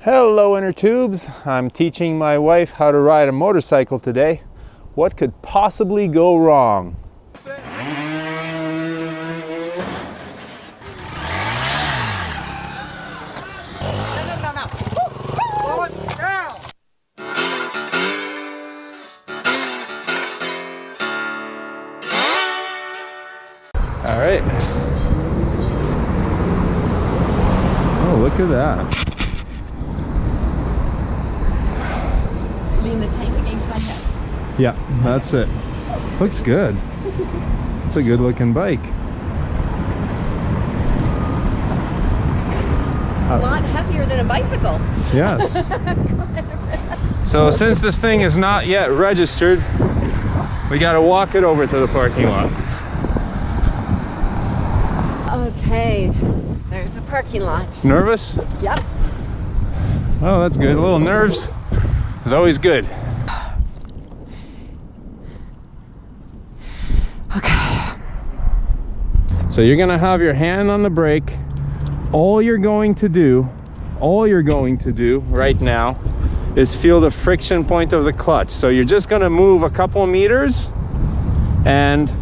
Hello inner tubes, I'm teaching my wife how to ride a motorcycle today. What could possibly go wrong? All right. Oh, look at that. Lean the tank against my head. Yeah, that's it. This looks good. It's a good looking bike. A lot heavier than a bicycle. Yes. So since this thing is not yet registered, we got to walk it over to the parking lot. Okay, there's the parking lot. Nervous? Yep. Oh, that's good. A little nerves is always good. Okay. So you're gonna have your hand on the brake. All you're going to do right now is feel the friction point of the clutch. So you're just gonna move a couple meters and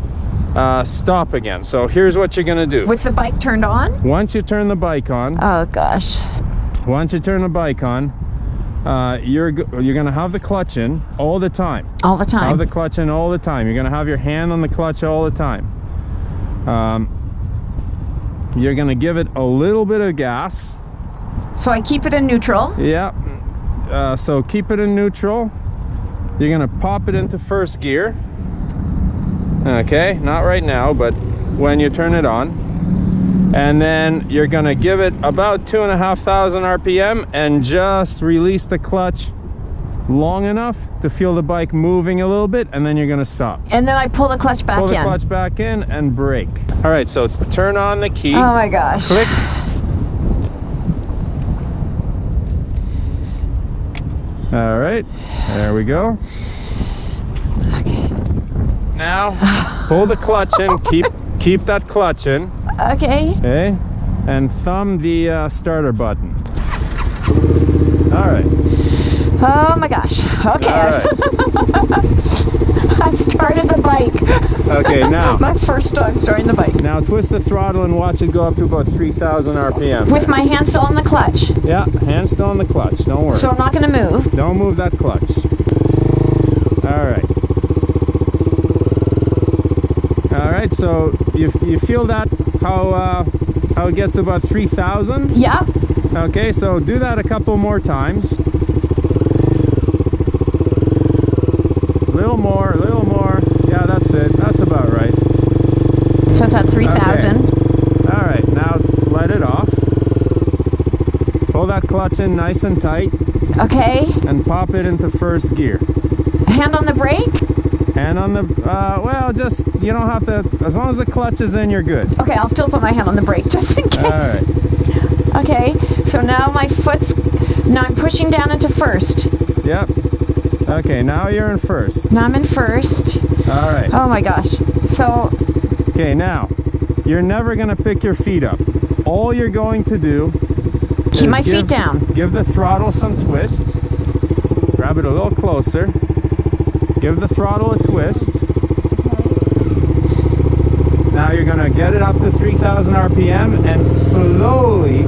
stop again. So here's what you're gonna do. With the bike turned on? Once you turn the bike on, Oh gosh. once you turn the bike on, you're gonna have the clutch in all the time. All the time. Have the clutch in all the time. You're gonna have your hand on the clutch all the time. You're gonna give it a little bit of gas. So I keep it in neutral. Yeah. So keep it in neutral. You're gonna pop it into first gear. Okay, not right now, but when you turn it on. And then you're gonna give it about 2,500 RPM and just release the clutch long enough to feel the bike moving a little bit, and then you're gonna stop. And then I pull the clutch back in. Pull the clutch back in and brake. All right, so turn on the key. Oh my gosh. Click. All right, there we go. Okay. Now, pull the clutch in, keep that clutch in. Okay. Okay, and thumb the starter button. All right. Oh my gosh. Okay. All right. I started the bike. Okay, now. My first time starting the bike. Now twist the throttle and watch it go up to about 3,000 RPM. With my hand still on the clutch. Yeah, hand still on the clutch, don't worry. So I'm not going to move. Don't move that clutch. All right. All right, so you feel that, how it gets to about 3,000? Yep. Okay, so do that a couple more times. A little more, a little more. Yeah, that's it. That's about right. So it's at 3,000. Okay. All right, now let it off. Pull that clutch in nice and tight. Okay. And pop it into first gear. Hand on the brake? Hand on the, well, just, you don't have to, as long as the clutch is in, you're good. Okay, I'll still put my hand on the brake just in case. All right. Okay, so now now I'm pushing down into first. Yep. Okay, now you're in first. Now I'm in first. All right. Oh my gosh. So. Okay, now, you're never gonna pick your feet up. All you're going to do Keep my feet down. Give the throttle some twist. Grab it a little closer. Give the throttle a twist. Now you're gonna get it up to 3,000 RPM and slowly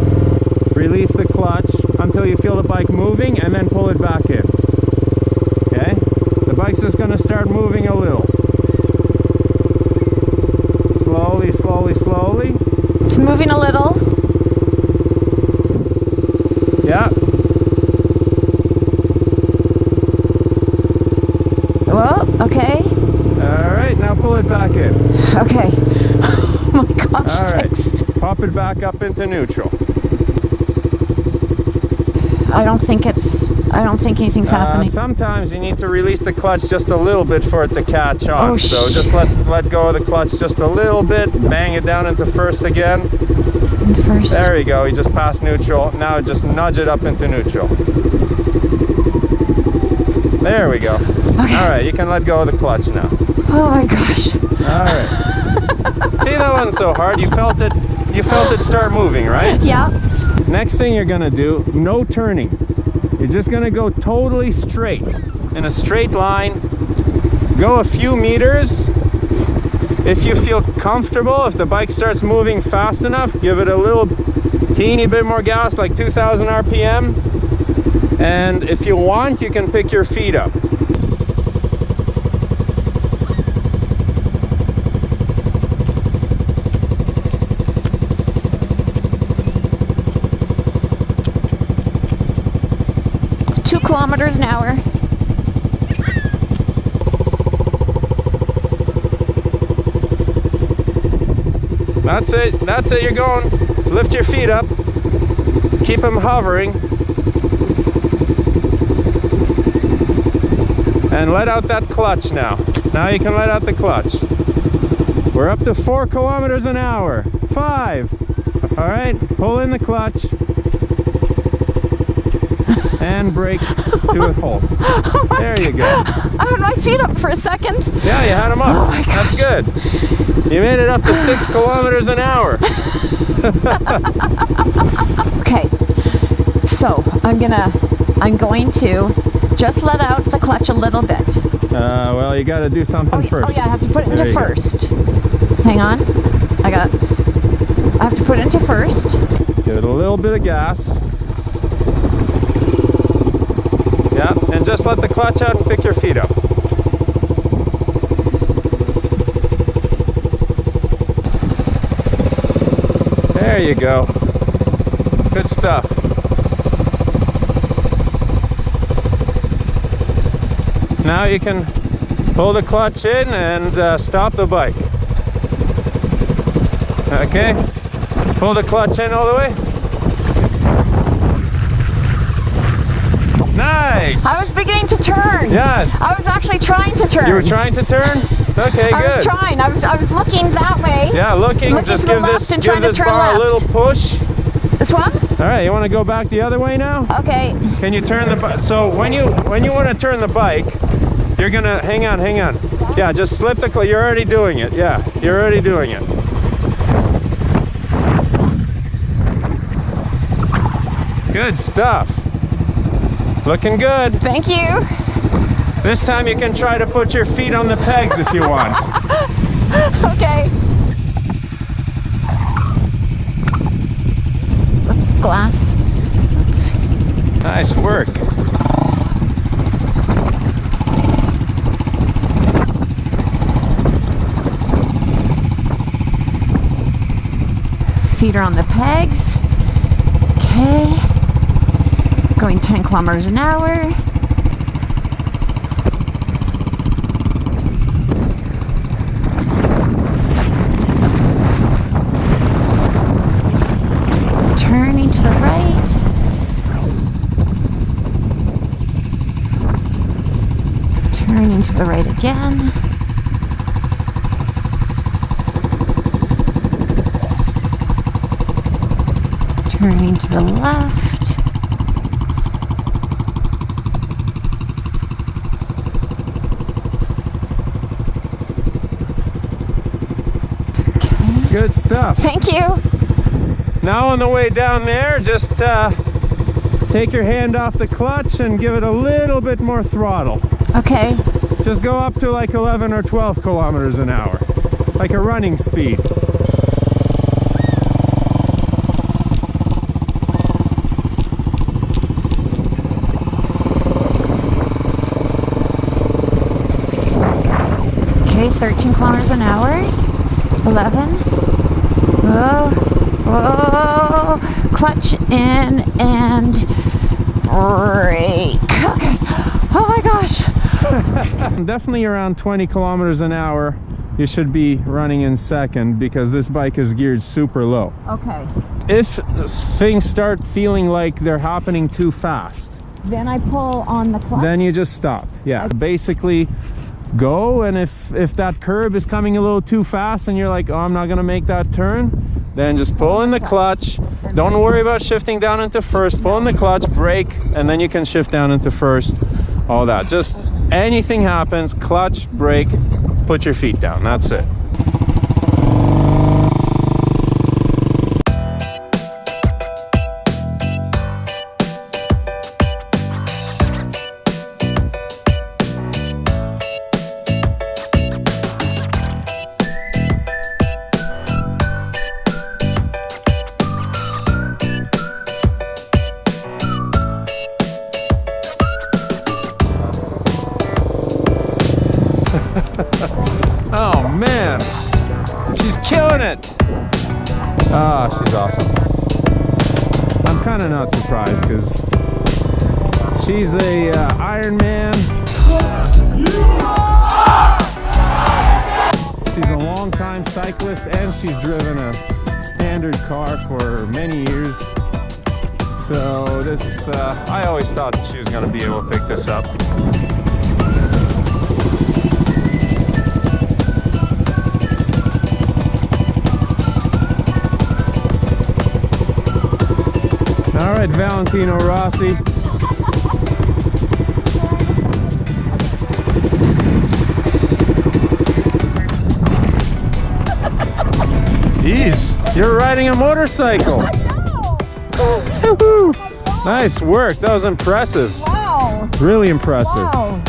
release the clutch until you feel the bike moving, and then pull it back in. Okay? The bike's just gonna start moving a little. Slowly, slowly, slowly. It's moving a little. Yeah. Whoa, okay. All right, now pull it back in. Okay. Oh my gosh. All right. Thanks. Pop it back up into neutral. I don't think anything's happening. Sometimes you need to release the clutch just a little bit for it to catch on. Oh, so just let go of the clutch just a little bit. Bang it down into first again. In first. There you go. You just passed neutral. Now just nudge it up into neutral. There we go. Okay. All right, you can let go of the clutch now. Oh my gosh. All right. See, that wasn't so hard. You felt it you felt it start moving, right? Yeah. Next thing you're gonna do, no turning. You're just gonna go totally straight, in a straight line. Go a few meters. If you feel comfortable, if the bike starts moving fast enough, give it a little teeny bit more gas, like 2000 RPM. And if you want, you can pick your feet up. Kilometers an hour. That's it. That's it. You're going. Lift your feet up. Keep them hovering. And let out that clutch now. Now you can let out the clutch. We're up to 4 kilometers an hour. 5. All right. Pull in the clutch. And brake to a halt. Oh there you go. I had my feet up for a second. Yeah, you had them up. Oh my gosh. That's good. You made it up to 6 kilometers an hour. Okay, so I'm going to just let out the clutch a little bit. Well, you got to do something first. Oh yeah, I have to put it into first. Hang on. I have to put it into first. Give it a little bit of gas. Yeah, and just let the clutch out and pick your feet up. There you go. Good stuff. Now you can pull the clutch in and stop the bike. Okay, pull the clutch in all the way. Nice! I was beginning to turn. Yeah. I was actually trying to turn. You were trying to turn? Okay, good. I was trying. I was looking that way. Yeah, looking just give this bar a little push. This one? All right, you want to go back the other way now? Okay. Can you turn the bike? So when you want to turn the bike, you're gonna hang on. Yeah, just slip the clutch. You're already doing it. Yeah, you're already doing it. Good stuff. Looking good. Thank you. This time you can try to put your feet on the pegs if you want. Okay. Oops, glass. Oops. Nice work. Feet are on the pegs. Okay. Going 10 kilometers an hour. Turning to the right. Turning to the right again. Turning to the left. Good stuff. Thank you. Now on the way down there, just take your hand off the clutch and give it a little bit more throttle. Okay. Just go up to like 11 or 12 kilometers an hour, like a running speed. Okay, 13 kilometers an hour. 11. Whoa. Whoa. Clutch in and brake. Okay. Oh my gosh. Definitely around 20 kilometers an hour. You should be running in second because this bike is geared super low. Okay. If things start feeling like they're happening too fast, Then I pull on the clutch. then you just stop. Yeah, basically go, and if that curb is coming a little too fast and you're like, oh, I'm not gonna make that turn, then just pull in the clutch. Don't worry about shifting down into first. Pull in the clutch, brake, and then you can shift down into first. All that, just anything happens, clutch, brake, put your feet down. That's it. Ah, she's awesome. I'm kind of not surprised because she's a Iron Man. She's a long-time cyclist and she's driven a standard car for many years. So this, I always thought that she was going to be able to pick this up. All right, Valentino Rossi. Jeez, you're riding a motorcycle. Woohoo! Nice work. That was impressive. Wow. Really impressive. Wow.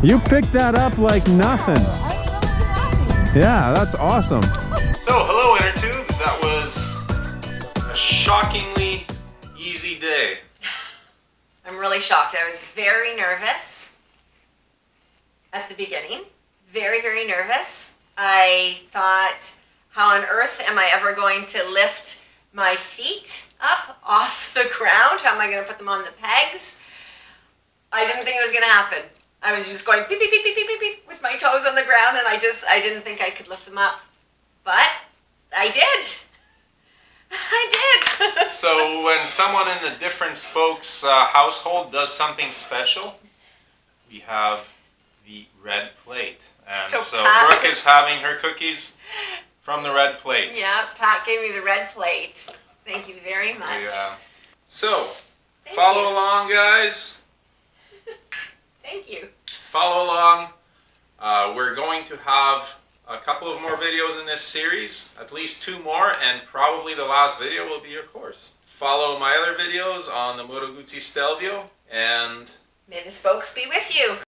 You picked that up like nothing. I'm really happy. Yeah, that's awesome. So, hello inner tubes. That was a shockingly easy day. I'm really shocked. I was very nervous at the beginning. Very, very nervous. I thought, how on earth am I ever going to lift my feet up off the ground? How am I going to put them on the pegs? I didn't think it was going to happen. I was just going beep, beep, beep, beep, beep, beep, beep with my toes on the ground, and I didn't think I could lift them up. But I did. I did. So when someone in the Different Spokes household does something special, we have the red plate. And so Pat, Brooke is having her cookies from the red plate. Yeah, Pat gave me the red plate. Thank you very much. Yeah. So, Thank follow you. along, guys. Thank you. Follow along. We're going to have a couple of more videos in this series, at least 2 more, and probably the last video will be your course. Follow my other videos on the Moto Guzzi Stelvio, and May the spokes be with you.